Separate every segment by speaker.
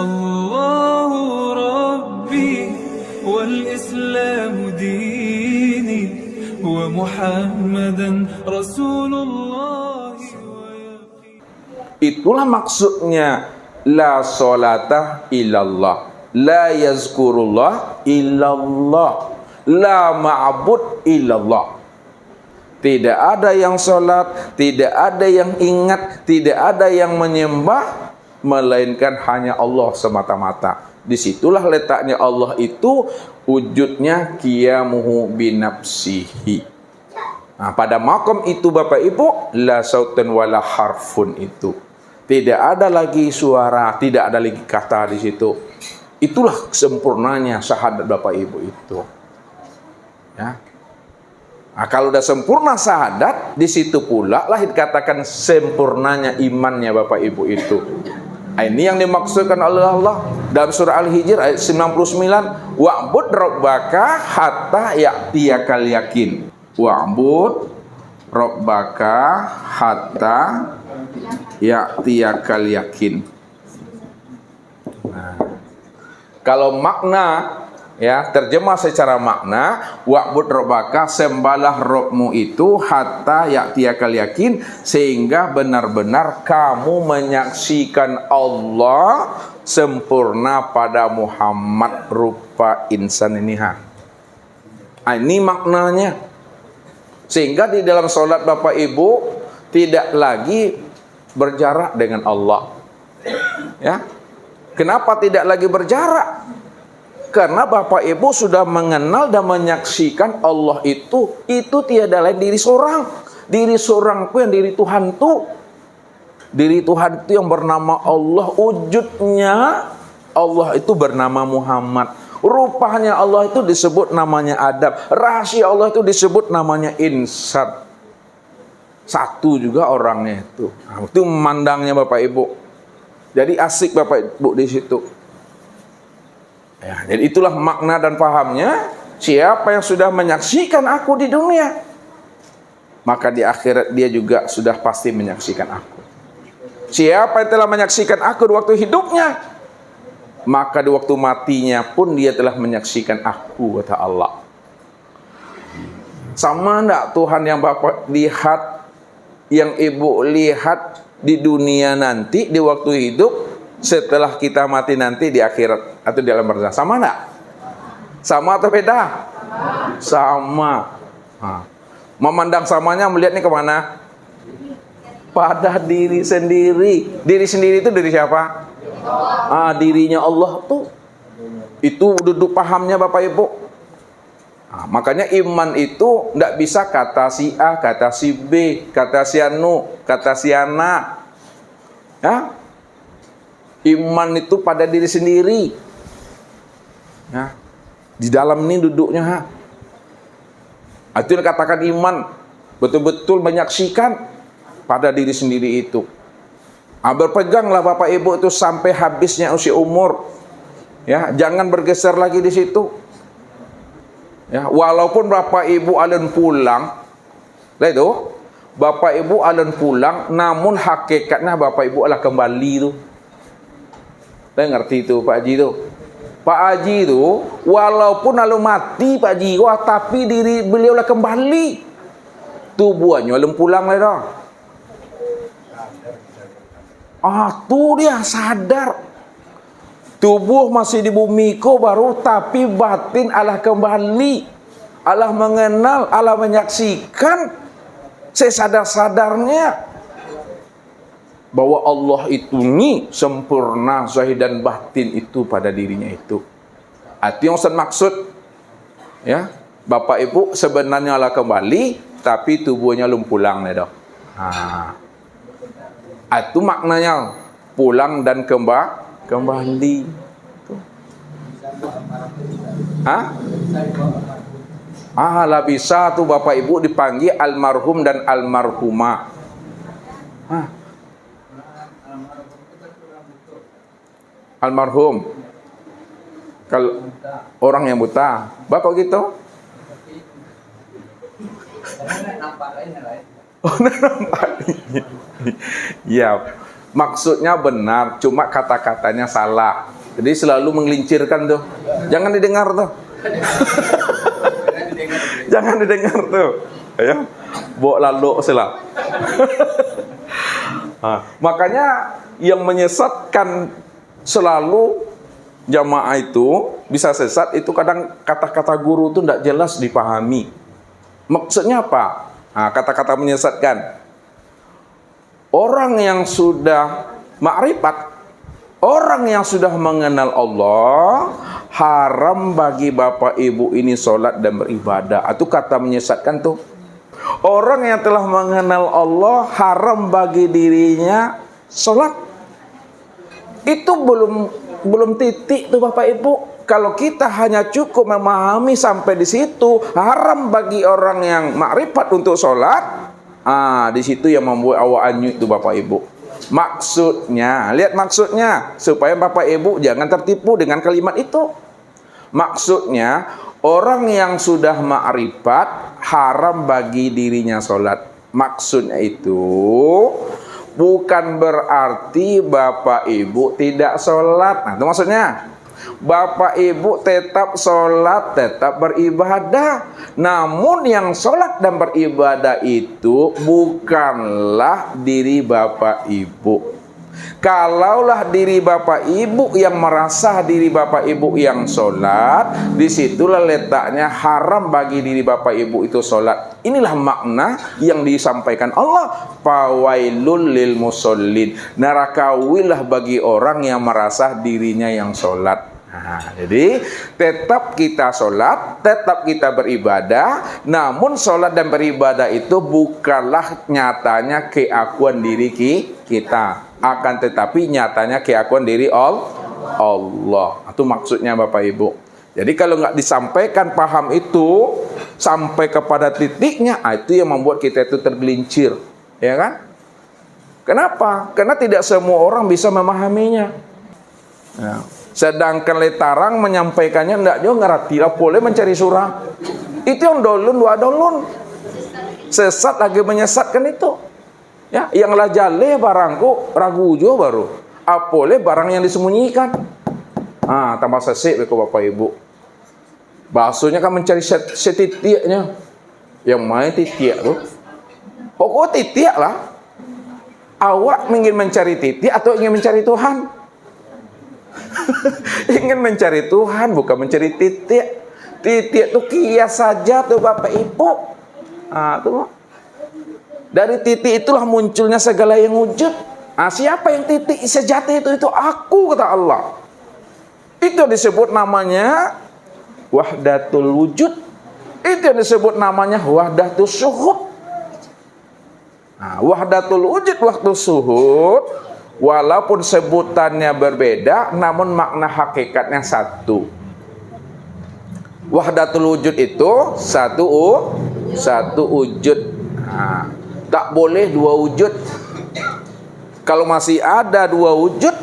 Speaker 1: الله ربي والإسلام ديني ومحمدا رسول الله.
Speaker 2: Itulah maksudnya la sholata illallah, la yazkurullah illallah, la ma'bud illallah. Tidak ada yang sholat, tidak ada yang ingat, tidak ada yang menyembah, melainkan hanya Allah semata-mata. Disitulah letaknya Allah itu, wujudnya qiyamuhu binafsihi. Nah, pada makom itu Bapak Ibu, la sautan wala harfun itu. Tidak ada lagi suara, tidak ada lagi kata di situ. Itulah sempurnanya syahadat Bapak Ibu itu. Ya. Nah, kalau udah sempurna syahadat, di situ pula lah dikatakan sempurnanya imannya Bapak Ibu itu. Nah, ini yang dimaksudkan oleh Allah dalam surah Al-Hijr ayat 99, wa'bud rabbaka hatta ya'tiyakal yakin. Wa'bud rabbaka hatta ya'tiyakal yakin. Nah, kalau makna ya, terjemah secara makna, wa'bud rabbaka, sembahlah Rabbmu itu hatta ya'tiyakal yakin, sehingga benar-benar kamu menyaksikan Allah sempurna pada Muhammad rupa insan ini. Ini maknanya. Sehingga di dalam sholat Bapak Ibu tidak lagi berjarak dengan Allah. Ya. Kenapa tidak lagi berjarak? Karena Bapak Ibu sudah mengenal dan menyaksikan Allah itu tiada lain diri seorang. Diri seorang itu yang diri Tuhan itu. Diri Tuhan itu yang bernama Allah. Wujudnya Allah itu bernama Muhammad. Rupanya Allah itu disebut namanya Adam. Rahasia Allah itu disebut namanya Insan. Satu juga orangnya itu. Nah, itu memandangnya Bapak Ibu. Jadi asik Bapak Ibu di situ. Ya, jadi itulah makna dan pahamnya. Siapa yang sudah menyaksikan aku di dunia, maka di akhirat dia juga sudah pasti menyaksikan aku. Siapa yang telah menyaksikan aku di waktu hidupnya, maka di waktu matinya pun dia telah menyaksikan aku, kata Allah. Sama enggak Tuhan yang Bapak lihat, yang Ibu lihat di dunia nanti di waktu hidup, setelah kita mati nanti di akhirat atau di alam barzakh, sama enggak? Sama atau beda? Sama. Nah, memandang samanya, melihatnya kemana? Pada diri sendiri. Diri sendiri itu dari siapa? Dirinya Allah tuh. Itu duduk pahamnya Bapak Ibu. Nah, makanya iman itu tidak bisa kata si A, kata si B, kata si Anu, kata si Ana. Ya? Iman itu pada diri sendiri. Ya. Di dalam ini duduknya. Itu yang katakan iman. Betul-betul menyaksikan pada diri sendiri itu. Berpeganglah Bapak Ibu itu sampai habisnya usia umur. Ya, jangan bergeser lagi di situ. Ya, walaupun Bapak Ibu alun pulang, lah itu, Bapak Ibu alun pulang, namun hakikatnya Bapak Ibu adalah kembali itu. Saya ngerti itu Pak Haji itu. Pak Haji itu walaupun lalu mati Pak Haji, tapi diri beliau lah kembali. Tubuhnya belum pulang lah dah. Tuh dia sadar. Tubuh masih di bumi ko baru, tapi batin Allah kembali. Allah mengenal, Allah menyaksikan sesadar-sadarnya bahwa Allah itu nih sempurna zahir dan batin itu pada dirinya itu. Itu yang Ustaz maksud. Ya, Bapak Ibu sebenarnya Allah kembali, tapi tubuhnya belum pulang dah. Itu maknanya pulang dan kembali. Lah bisa tuh Bapak Ibu dipanggil almarhum dan almarhumah. Almarhum kalau orang yang buta, Bapak gitu? Ya, Maksudnya benar, cuma kata-katanya salah. Jadi selalu menggelincirkan tuh. Jangan didengar tuh. Jangan didengar tuh. Ya. Bawa lalu sila. Makanya yang menyesatkan selalu jamaah itu bisa sesat itu kadang kata-kata guru itu tidak jelas dipahami. Maksudnya apa? Kata-kata menyesatkan. Orang yang sudah makrifat, orang yang sudah mengenal Allah, haram bagi bapak ibu ini sholat dan beribadah. Itu kata menyesatkan tuh. Orang yang telah mengenal Allah, haram bagi dirinya sholat. Itu belum titik tuh bapak ibu. Kalau kita hanya cukup memahami sampai di situ, haram bagi orang yang makrifat untuk sholat. Di situ yang membuat awak anyut tuh bapak ibu. Maksudnya, lihat maksudnya, supaya bapak ibu jangan tertipu dengan kalimat itu. Maksudnya, orang yang sudah makrifat haram bagi dirinya sholat. Maksudnya itu bukan berarti bapak ibu tidak sholat. Nah, itu maksudnya. Bapak ibu tetap sholat, tetap beribadah. Namun yang sholat dan beribadah itu bukanlah diri bapak ibu. Kalaulah diri bapak ibu yang merasa diri bapak ibu yang sholat, disitulah letaknya haram bagi diri bapak ibu itu sholat. Inilah makna yang disampaikan Allah. Fawailul lil musallin. Nerakawilah bagi orang yang merasa dirinya yang sholat. Jadi tetap kita sholat, tetap kita beribadah. Namun sholat dan beribadah itu bukanlah nyatanya keakuan diri kita, akan tetapi nyatanya keakuan diri Allah. Itu maksudnya bapak ibu. Jadi kalau nggak disampaikan paham itu sampai kepada titiknya, itu yang membuat kita itu tergelincir, ya kan? Kenapa? Karena tidak semua orang bisa memahaminya. Ya. Sedangkan letarang menyampaikannya tidak juga ngerti lah, boleh mencari surah. Itu yang dolun dua dolun. Sesat lagi menyesatkan itu. Ya, yang lah jale barangku ragu jo baru. Apole barang yang disembunyikan. Tambah sesek beko bapak ibu. Bahasanya kan mencari setitiaknya. Yang main titiak tuh. Pokok titiak lah. Awak ingin mencari titik atau ingin mencari Tuhan? Ingin mencari Tuhan, bukan mencari titik. Titik itu kias saja tuh bapak ibu. Tuh. Dari titik itulah munculnya segala yang wujud. Siapa yang titik sejati itu aku, kata Allah. Itu disebut namanya wahdatul wujud. Itu yang disebut namanya wahdatul syuhud. Wahdatul wujud, waktu suhud, walaupun sebutannya berbeda, namun makna hakikatnya satu. Wahdatul wujud itu satu wujud. Tak boleh dua wujud. Kalau masih ada dua wujud,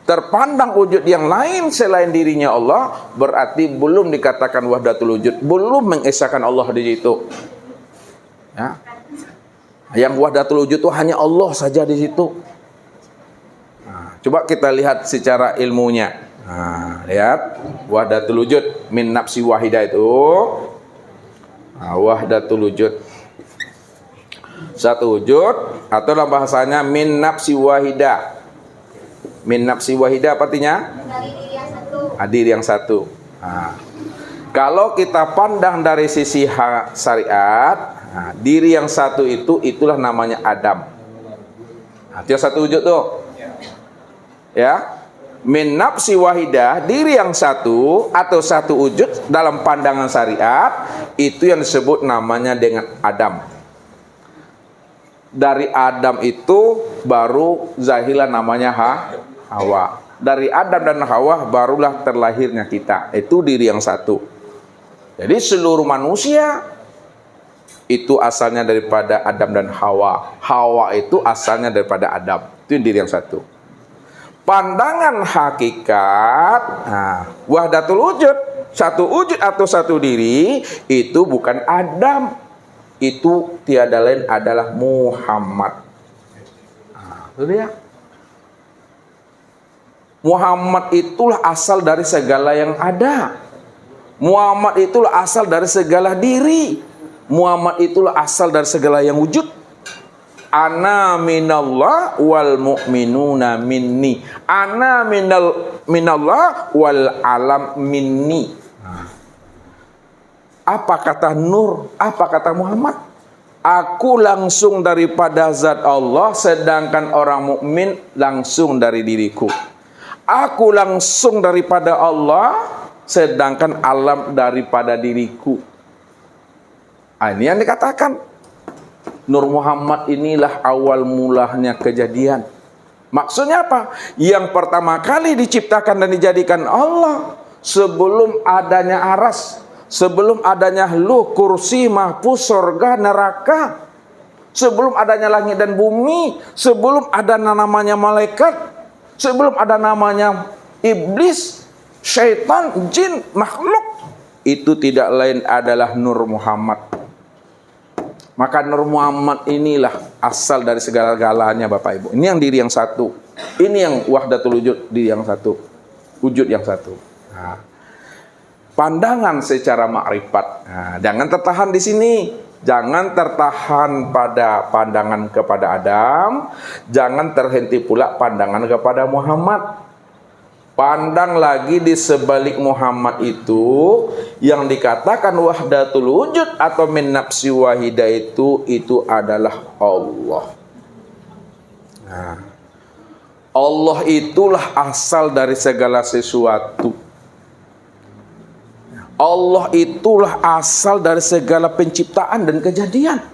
Speaker 2: terpandang wujud yang lain selain dirinya Allah, berarti belum dikatakan wahdatul wujud, belum mengesahkan Allah di situ. Ya. Yang wahdatul wujud itu hanya Allah saja di situ. Coba kita lihat secara ilmunya. Lihat wahdatul wujud min nafsi wahidah itu. Wahdatul wujud satu wujud, atau dalam bahasanya min nafsi wahidah. Min nafsi wahidah apa artinya? Dari diri yang satu. Diri yang satu. Kalau kita pandang dari sisi syariat, diri yang satu itulah namanya Adam. Itu satu wujud tuh. Ya, min nafsi wahidah, diri yang satu atau satu wujud dalam pandangan syariat, itu yang disebut namanya dengan Adam. Dari Adam itu baru zahilah namanya Hawa. Dari Adam dan Hawa barulah terlahirnya kita. Itu diri yang satu. Jadi seluruh manusia itu asalnya daripada Adam dan Hawa. Hawa itu asalnya daripada Adam. Itu diri yang satu. Pandangan hakikat, wahdatul wujud, satu wujud atau satu diri, itu bukan Adam. Itu tiada lain adalah Muhammad. Itu dia. Muhammad itulah asal dari segala yang ada. Muhammad itulah asal dari segala diri. Muhammad itulah asal dari segala yang wujud. Ana minallah wal mu'minuna minni. Ana minallah wal alam minni. Apa kata Nur? Apa kata Muhammad? Aku langsung daripada zat Allah, sedangkan orang mukmin langsung dari diriku. Aku langsung daripada Allah, sedangkan alam daripada diriku. Ini yang dikatakan. Nur Muhammad inilah awal mulanya kejadian. Maksudnya apa? Yang pertama kali diciptakan dan dijadikan Allah sebelum adanya aras, sebelum adanya luh, kursi, mahfuz, surga, neraka, sebelum adanya langit dan bumi, sebelum ada namanya malaikat, sebelum ada namanya iblis, syaitan, jin, makhluk, itu tidak lain adalah Nur Muhammad. Maka Nur Muhammad inilah asal dari segala-galanya Bapak Ibu. Ini yang diri yang satu. Ini yang wahdatul wujud, diri yang satu. Wujud yang satu. Nah, pandangan secara makrifat. Nah, jangan tertahan di sini. Jangan tertahan pada pandangan kepada Adam. Jangan terhenti pula pandangan kepada Muhammad. Pandang lagi di sebalik Muhammad itu yang dikatakan wahdatul wujud atau min nafsi wahidah itu adalah Allah. Nah, Allah itulah asal dari segala sesuatu. Allah itulah asal dari segala penciptaan dan kejadian.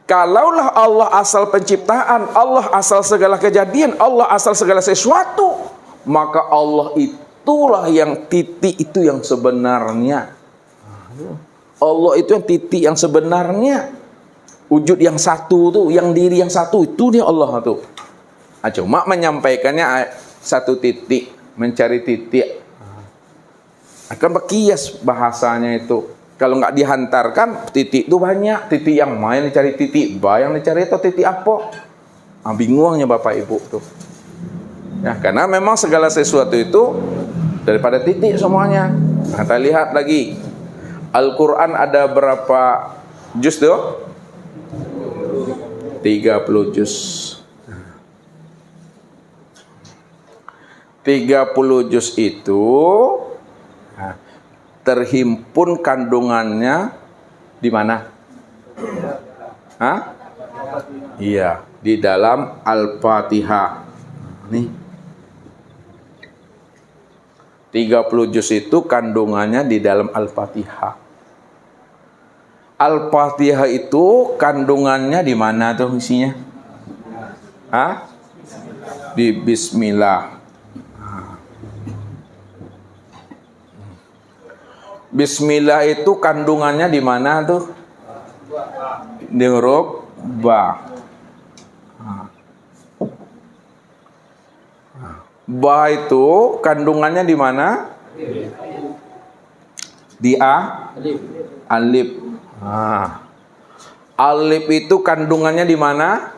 Speaker 2: Kalaulah Allah asal penciptaan, Allah asal segala kejadian, Allah asal segala sesuatu, maka Allah itulah yang titik itu yang sebenarnya. Allah itu yang titik yang sebenarnya. Wujud yang satu tuh, yang diri yang satu, itu dia Allah tuh. Nah, cuma menyampaikannya satu titik, mencari titik. Akan berkias bahasanya itu. Kalau nggak dihantarkan, titik itu banyak. Titik yang mana yang dicari titik ba, yang dicari itu titik apa? Nah, bingungnya Bapak Ibu tuh. Ya, karena memang segala sesuatu itu daripada titik semuanya. Nah, kita lihat lagi. Al-Quran ada berapa juz tuh? 30 juz. 30 juz itu terhimpun kandungannya di mana? Hah? Iya, di dalam Al-Fatihah. Nih. 30 juz itu kandungannya di dalam Al-Fatihah. Al-Fatihah itu kandungannya di mana tuh isinya? Hah? Di Bismillah. Bismillah itu kandungannya di mana tuh? Di huruf ba. Ba itu kandungannya di mana? Di alif. Alif itu kandungannya di mana?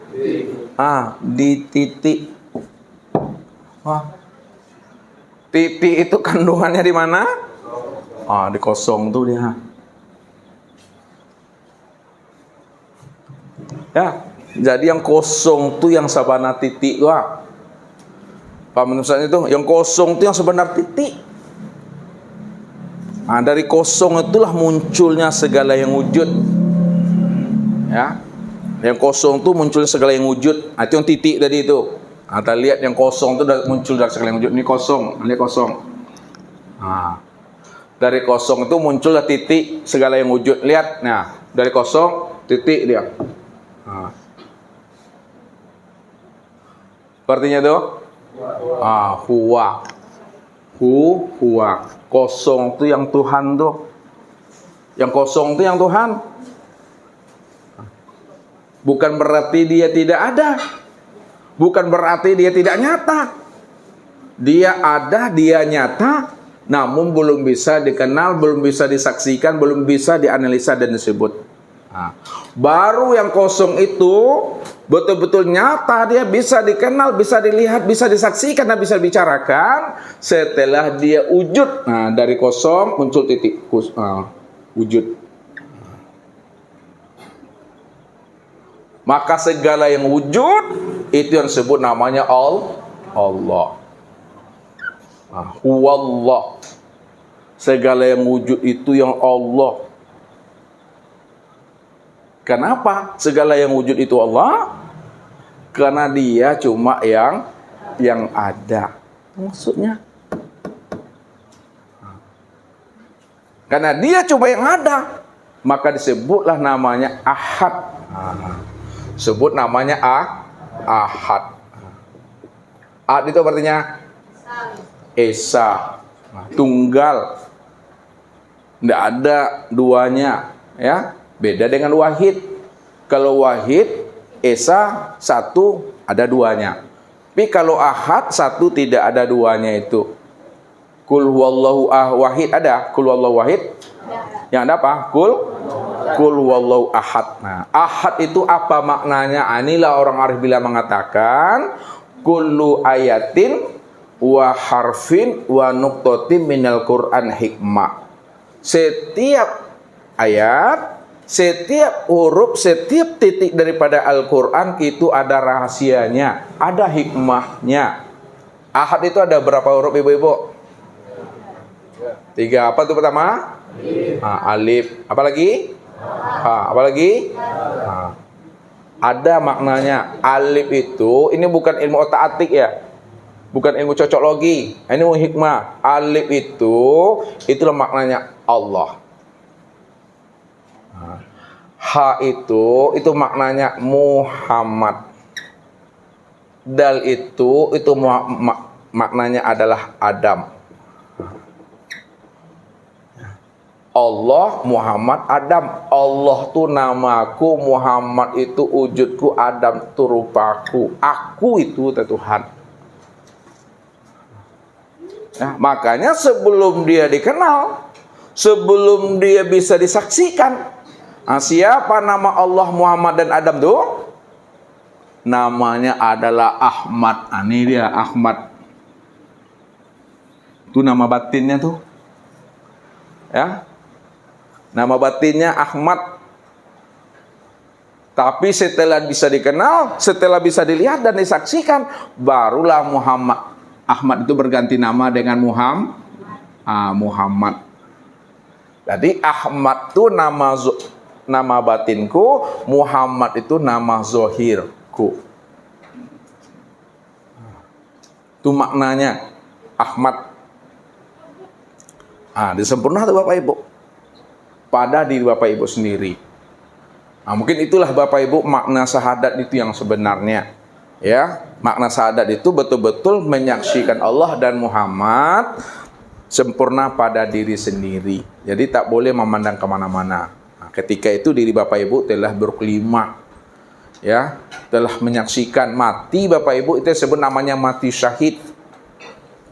Speaker 2: Di titik. Titik itu kandungannya di mana? Di kosong tuh dia. Ya, jadi yang kosong tuh yang sabana titik tuh. Pak menurut itu, yang kosong tuh yang sebenar titik. Dari kosong itulah munculnya segala yang wujud. Ya, yang kosong tuh munculnya segala yang wujud. Itu yang titik tadi itu. Kita lihat yang kosong tuh muncul dari segala yang wujud. Ini kosong, ini kosong. Dari kosong itu muncullah titik segala yang wujud. Lihat, nah dari kosong titik dia. Artinya tuh, huwa, huwa. Kosong itu yang Tuhan tuh. Yang kosong itu yang Tuhan. Bukan berarti dia tidak ada. Bukan berarti dia tidak nyata. Dia ada, dia nyata. Namun belum bisa dikenal, belum bisa disaksikan, belum bisa dianalisa dan disebut. Baru yang kosong itu betul-betul nyata, dia bisa dikenal, bisa dilihat, bisa disaksikan, dan bisa dibicarakan setelah dia wujud. Nah, dari kosong muncul titik wujud. Maka segala yang wujud itu yang disebut namanya Allah. Huwallah. Segala yang wujud itu yang Allah. Kenapa segala yang wujud itu Allah? Karena dia cuma yang ada. Maksudnya, karena dia cuma yang ada, maka disebutlah namanya Ahad. Sebut namanya Ahad. Ahad itu artinya Esa, tunggal, tidak ada duanya, ya. Beda dengan wahid. Kalau wahid, Esa satu ada duanya. Tapi kalau Ahad satu tidak ada duanya itu. Kul huwallahu wahid ada. Kul huwallahu wahid. Yang ada apa? Kul huwallahu ahad. Nah, ahad itu apa maknanya? Inilah orang arif bila mengatakan kullu ayatin wa harfin wa nuqtatin minal Qur'an hikmah. Setiap ayat, setiap huruf, setiap titik daripada Al-Qur'an itu ada rahasianya, ada hikmahnya. Ahad itu ada berapa huruf, ibu-ibu? 3. Apa itu pertama? Alif. Apa lagi? Apa lagi? Ada maknanya. Alif itu, ini bukan ilmu otak-atik ya, bukan ilmu cocok logi, ini ilmu hikmah. Alif itu, itulah maknanya Allah. H itu maknanya Muhammad. Dal itu maknanya adalah Adam. Allah, Muhammad, Adam. Allah itu namaku, Muhammad itu wujudku, Adam itu rupaku. Aku itu Tuhan. Nah, makanya sebelum dia dikenal, sebelum dia bisa disaksikan, siapa nama Allah, Muhammad, dan Adam itu? Namanya adalah Ahmad. Ini dia Ahmad. Itu nama batinnya tuh. Ya. Nama batinnya Ahmad. Tapi setelah bisa dikenal, setelah bisa dilihat dan disaksikan, barulah Muhammad. Ahmad itu berganti nama dengan Muhammad. Jadi Ahmad itu nama batinku, Muhammad itu nama zohirku. Itu maknanya Ahmad. Disempurna tuh Bapak Ibu pada diri Bapak Ibu sendiri. Mungkin itulah Bapak Ibu makna syahadat itu yang sebenarnya. Ya, makna syahadat itu betul-betul menyaksikan Allah dan Muhammad sempurna pada diri sendiri. Jadi tak boleh memandang kemana-mana. Ketika itu diri Bapak Ibu telah berkelima, ya, telah menyaksikan mati Bapak Ibu, itu disebut namanya mati syahid.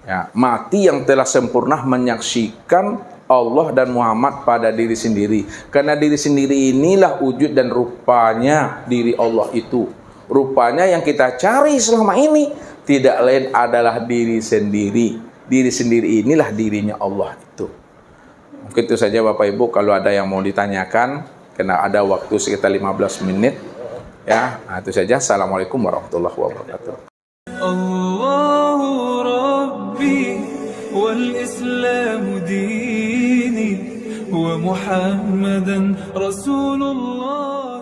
Speaker 2: Ya, mati yang telah sempurna menyaksikan Allah dan Muhammad pada diri sendiri. Karena diri sendiri inilah wujud dan rupanya diri Allah itu. Rupanya yang kita cari selama ini tidak lain adalah diri sendiri. Diri sendiri inilah dirinya Allah itu. Mungkin itu saja Bapak Ibu, kalau ada yang mau ditanyakan, karena ada waktu sekitar 15 menit. Ya, itu saja. Assalamualaikum warahmatullahi wabarakatuh.
Speaker 1: Allahu Rabbi wal Islam dini wa Muhammadan Rasulullah.